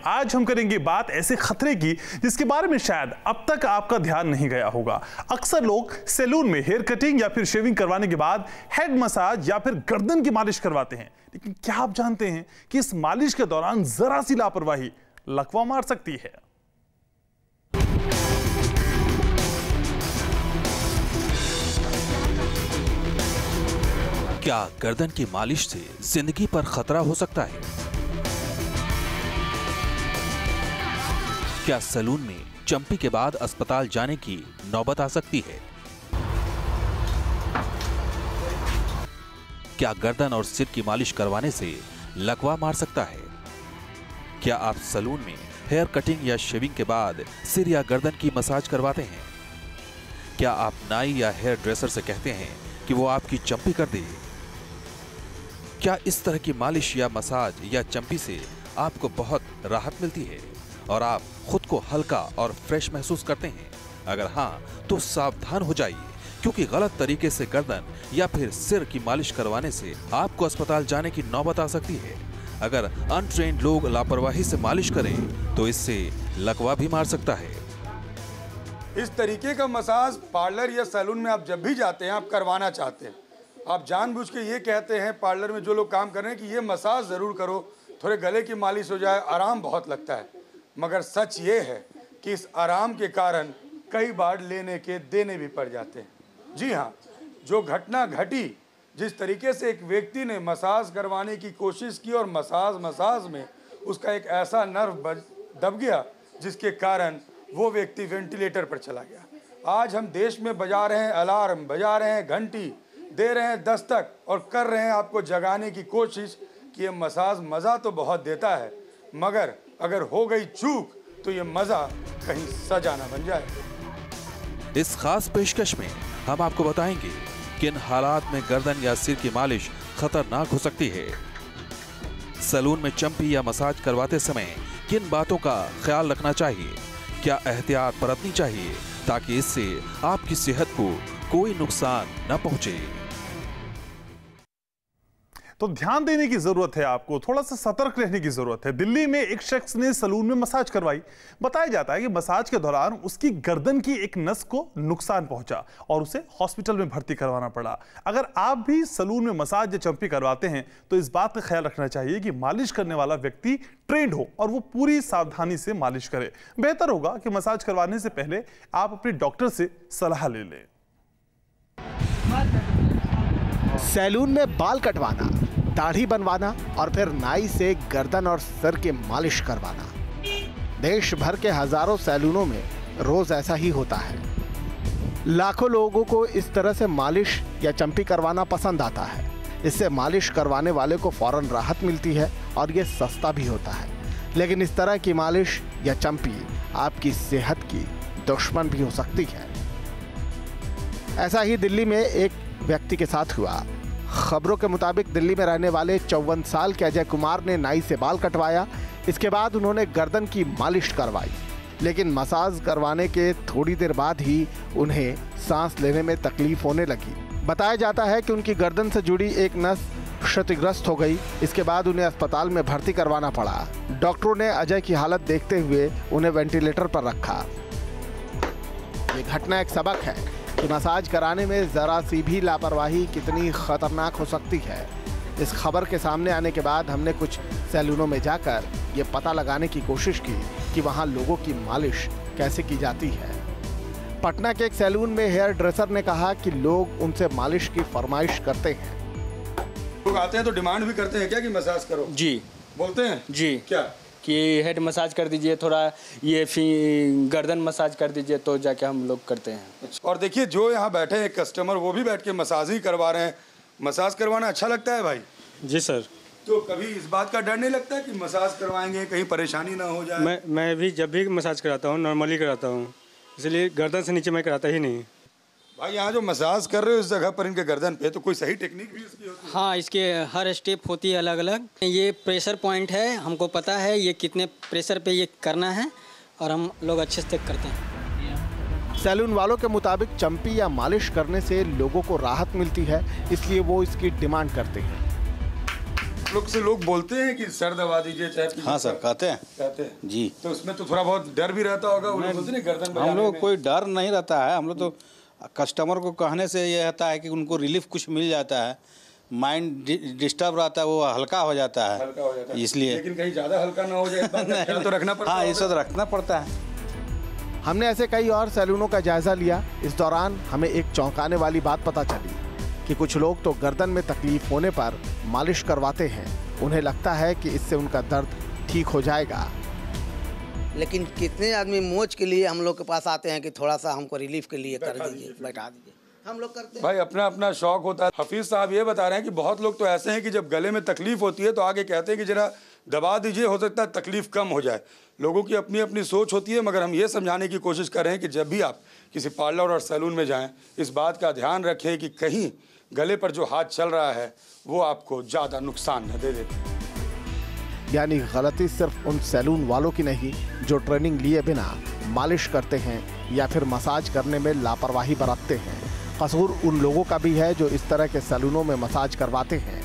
आज हम करेंगे बात ऐसे खतरे की जिसके बारे में शायद अब तक आपका ध्यान नहीं गया होगा। अक्सर लोग सैलून में हेयर कटिंग या फिर शेविंग करवाने के बाद हेड मसाज या फिर गर्दन की मालिश करवाते हैं, लेकिन क्या आप जानते हैं कि इस मालिश के दौरान जरा सी लापरवाही लकवा मार सकती है। क्या गर्दन की मालिश से जिंदगी पर खतरा हो सकता है? क्या सैलून में चंपी के बाद अस्पताल जाने की नौबत आ सकती है? क्या गर्दन और सिर की मालिश करवाने से लकवा मार सकता है? क्या आप सैलून में हेयर कटिंग या शेविंग के बाद सिर या गर्दन की मसाज करवाते हैं? क्या आप नाई या हेयर ड्रेसर से कहते हैं कि वो आपकी चंपी कर दे? क्या इस तरह की मालिश या मसाज या चंपी से आपको बहुत राहत मिलती है और आप खुद को हल्का और फ्रेश महसूस करते हैं? अगर हाँ, तो सावधान हो जाइए, क्योंकि गलत तरीके से गर्दन या फिर सिर की मालिश करवाने से आपको अस्पताल जाने की नौबत आ सकती है। अगर अनट्रेन्ड लोग लापरवाही से मालिश करें तो इससे लकवा भी मार सकता है। इस तरीके का मसाज पार्लर या सैलून में आप जब भी जाते हैं, आप करवाना चाहते हैं, आप जानबूझ के ये कहते हैं पार्लर में जो लोग काम कर रहे हैं कि ये मसाज ज़रूर करो, थोड़े गले की मालिश हो जाए, आराम बहुत लगता है। मगर सच ये है कि इस आराम के कारण कई बार लेने के देने भी पड़ जाते हैं। जी हाँ, जो घटना घटी, जिस तरीके से एक व्यक्ति ने मसाज करवाने की कोशिश की और मसाज में उसका एक ऐसा नर्व दब गया जिसके कारण वो व्यक्ति वेंटिलेटर पर चला गया। आज हम देश में बजा रहे हैं अलार्म, बजा रहे हैं घंटी, दे रहे हैं दस्तक और कर रहे हैं आपको जगाने की कोशिश कि ये मसाज मज़ा तो बहुत देता है, मगर अगर हो गई चूक तो ये मज़ा कहीं सजा ना बन जाए। इस खास पेशकश में हम आपको बताएंगे किन हालात में गर्दन या सिर की मालिश खतरनाक हो सकती है। सैलून में चंपी या मसाज करवाते समय किन बातों का ख्याल रखना चाहिए, क्या एहतियात बरतनी चाहिए ताकि इससे आपकी सेहत को कोई नुकसान न पहुंचे। तो ध्यान देने की जरूरत है, आपको थोड़ा सा सतर्क रहने की जरूरत है। दिल्ली में एक शख्स ने सैलून में मसाज करवाई। बताया जाता है कि मसाज के दौरान उसकी गर्दन की एक नस को नुकसान पहुंचा और उसे हॉस्पिटल में भर्ती करवाना पड़ा। अगर आप भी सैलून में मसाज या चंपी करवाते हैं तो इस बात का ख्याल रखना चाहिए कि मालिश करने वाला व्यक्ति ट्रेंड हो और वो पूरी सावधानी से मालिश करे। बेहतर होगा कि मसाज करवाने से पहले आप अपने डॉक्टर से सलाह ले लें। सैलून में बाल कटवाना, दाढ़ी बनवाना और फिर नाई से गर्दन और सर की मालिश करवाना। देश भर के हजारों सैलूनों में रोज ऐसा ही होता है। लाखों लोगों को इस तरह से मालिश या चंपी करवाना पसंद आता है। इससे मालिश करवाने वाले को फौरन राहत मिलती है और ये सस्ता भी होता है। लेकिन इस तरह की मालिश या चंपी आपकी सेहत की दुश्मन भी हो सकती है। ऐसा ही दिल्ली में एक व्यक्ति के साथ हुआ। खबरों के मुताबिक दिल्ली में रहने वाले 54 साल के अजय कुमार ने नाई से बाल कटवाया। इसके बाद उन्होंने गर्दन की मालिश करवाई, लेकिन मसाज करवाने के थोड़ी देर बाद ही उन्हें सांस लेने में तकलीफ होने लगी। बताया जाता है कि उनकी गर्दन से जुड़ी एक नस क्षतिग्रस्त हो गई। इसके बाद उन्हें अस्पताल में भर्ती करवाना पड़ा। डॉक्टरों ने अजय की हालत देखते हुए उन्हें वेंटिलेटर पर रखा। ये घटना एक सबक है कि मसाज कराने में ज़रा सी भी लापरवाही कितनी खतरनाक हो सकती है। इस खबर के सामने आने के बाद हमने कुछ सैलूनों में जाकर ये पता लगाने की कोशिश की कि वहाँ लोगों की मालिश कैसे की जाती है। पटना के एक सैलून में हेयर ड्रेसर ने कहा कि लोग उनसे मालिश की फरमाइश करते हैं। लोग आते हैं तो डिमांड भी करते हैं क्या कि मसाज करो? जी बोलते हैं। जी क्या कि हेड मसाज कर दीजिए, थोड़ा ये गर्दन मसाज कर दीजिए, तो जाके हम लोग करते हैं। और देखिए जो यहाँ बैठे हैं कस्टमर, वो भी बैठ के मसाज ही करवा रहे हैं। मसाज करवाना अच्छा लगता है भाई? जी सर। तो कभी इस बात का डर नहीं लगता कि मसाज करवाएंगे कहीं परेशानी ना हो जाए? मैं भी जब भी मसाज कराता हूँ नॉर्मली कराता हूँ, इसलिए गर्दन से नीचे मैं कराता ही नहीं। भाई यहाँ जो मसाज कर रहे हो इस जगह पर इनके गर्दन पे, तो कोई सही टेक्निक भी इसकी होती है? हाँ, इसके हर स्टेप होती है अलग अलग। ये प्रेशर पॉइंट है, हमको पता है ये कितने प्रेशर पे ये करना है और हम लोग अच्छे से करते हैं। सैलून वालों के मुताबिक चंपी या मालिश करने से लोगों को राहत मिलती है, इसलिए वो इसकी डिमांड करते हैं। आप लोग से लोग बोलते हैं कि सर दबा दीजिए चाहे? हाँ सर, कहते हैं जी। तो उसमें तो थोड़ा बहुत डर भी रहता होगा, वो लोग बोलते हैं गर्दन हम लोग कोई डर नहीं रहता है, हम लोग तो कस्टमर को कहने से ये रहता है कि उनको रिलीफ कुछ मिल जाता है, माइंड डिस्टर्ब रहता है, वो हल्का हो जाता है, इसलिए। लेकिन कहीं ज़्यादा हल्का ना हो जाए तो रखना पड़ता है। हाँ, ये सब रखना पड़ता है। हमने ऐसे कई और सैलूनों का जायजा लिया। इस दौरान हमें एक चौंकाने वाली बात पता चली कि कुछ लोग तो गर्दन में तकलीफ होने पर मालिश करवाते हैं। उन्हें लगता है कि इससे उनका दर्द ठीक हो जाएगा। लेकिन कितने आदमी मोच के लिए हम लोग के पास आते हैं कि थोड़ा सा हमको रिलीफ के लिए कर दीजिए, बैठा दीजिए, हम लोग करते हैं। भाई अपना अपना शौक होता है। हफीज साहब ये बता रहे हैं कि बहुत लोग तो ऐसे हैं कि जब गले में तकलीफ होती है तो आगे कहते हैं कि जरा दबा दीजिए, हो सकता है तकलीफ कम हो जाए। लोगों की अपनी अपनी सोच होती है, मगर हम ये समझाने की कोशिश कर रहे हैं कि जब भी आप किसी पार्लर और सैलून में जाएं, इस बात का ध्यान रखें कि कहीं गले पर जो हाथ चल रहा है वो आपको ज़्यादा नुकसान न दे दे। यानी गलती सिर्फ उन सैलून वालों की नहीं जो ट्रेनिंग लिए बिना मालिश करते हैं या फिर मसाज करने में लापरवाही बरतते हैं। कसूर उन लोगों का भी है जो इस तरह के सैलूनों में मसाज करवाते हैं।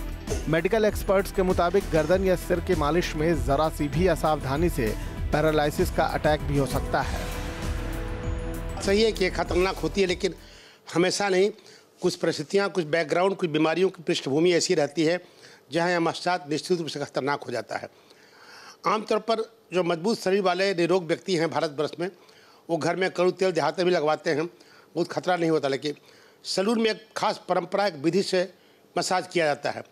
मेडिकल एक्सपर्ट्स के मुताबिक गर्दन या सिर की मालिश में जरा सी भी असावधानी से पैरालिसिस का अटैक भी हो सकता है। सही है कि ये खतरनाक होती है, लेकिन हमेशा नहीं। कुछ परिस्थितियाँ, कुछ बैकग्राउंड, कुछ बीमारियों की पृष्ठभूमि ऐसी रहती है जहाँ यह पश्चात निश्चित रूप से खतरनाक हो जाता है। आमतौर पर जो मजबूत शरीर वाले निरोग व्यक्ति हैं भारतवर्ष में, वो घर में कड़ू तेल देहात भी लगवाते हैं, बहुत खतरा नहीं होता। लेकिन सैलून में एक खास परंपरा, एक विधि से मसाज किया जाता है।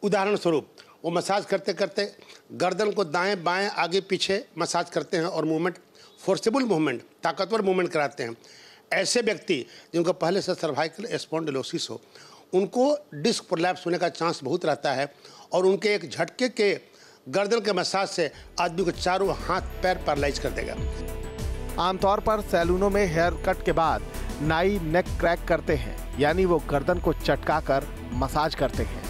उदाहरण स्वरूप वो मसाज करते करते गर्दन को दाएं बाएं आगे पीछे मसाज करते हैं और मूवमेंट, फोर्सेबल मूवमेंट, ताकतवर मूवमेंट कराते हैं। ऐसे व्यक्ति जिनको पहले से सर्वाइकल स्पॉन्डिलोसिस हो, उनको डिस्क प्रोलैप्स होने का चांस बहुत रहता है और उनके एक झटके के गर्दन के मसाज से आदमी को चारों हाथ पैर पैरालाइज कर देगा। आमतौर पर सैलूनों में हेयर कट के बाद नाई नेक क्रैक करते हैं, यानी वो गर्दन को चटका कर मसाज करते हैं।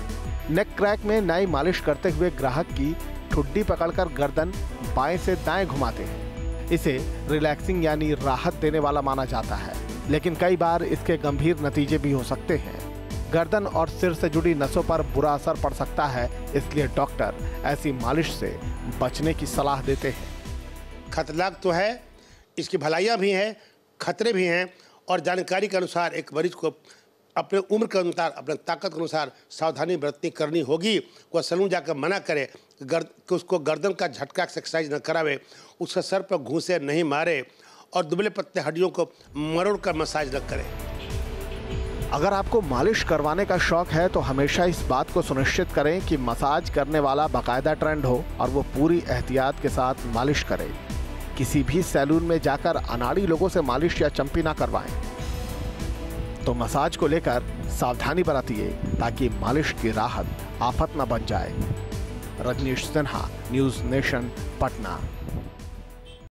नेक क्रैक में नाई मालिश करते हुए ग्राहक की ठुड्डी पकड़कर गर्दन बाएं से दाएं घुमाते हैं। इसे रिलैक्सिंग यानी राहत देने वाला माना जाता है, लेकिन कई बार इसके गंभीर नतीजे भी हो सकते हैं। गर्दन और सिर से जुड़ी नसों पर बुरा असर पड़ सकता है, इसलिए डॉक्टर ऐसी मालिश से बचने की सलाह देते हैं। खतरनाक तो है, इसकी भलाइयाँ भी हैं, खतरे भी हैं, और जानकारी के अनुसार एक मरीज को अपने उम्र के अनुसार, अपने ताकत के अनुसार सावधानी बरतनी करनी होगी। कोई सैलून जाकर मना करे कि उसको गर्दन का झटका एक्सरसाइज न करावे, उसके सर पर घूंसे नहीं मारे और दुबले पतले हड्डियों को मरोड़ कर मसाज न करे। अगर आपको मालिश करवाने का शौक है तो हमेशा इस बात को सुनिश्चित करें कि मसाज करने वाला बाकायदा ट्रेंड हो और वो पूरी एहतियात के साथ मालिश करे। किसी भी सैलून में जाकर अनाड़ी लोगों से मालिश या चंपी ना करवाएं। तो मसाज को लेकर सावधानी बरतिए ताकि मालिश की राहत आफत न बन जाए। Rajnish Sinha, News Nation, Patna.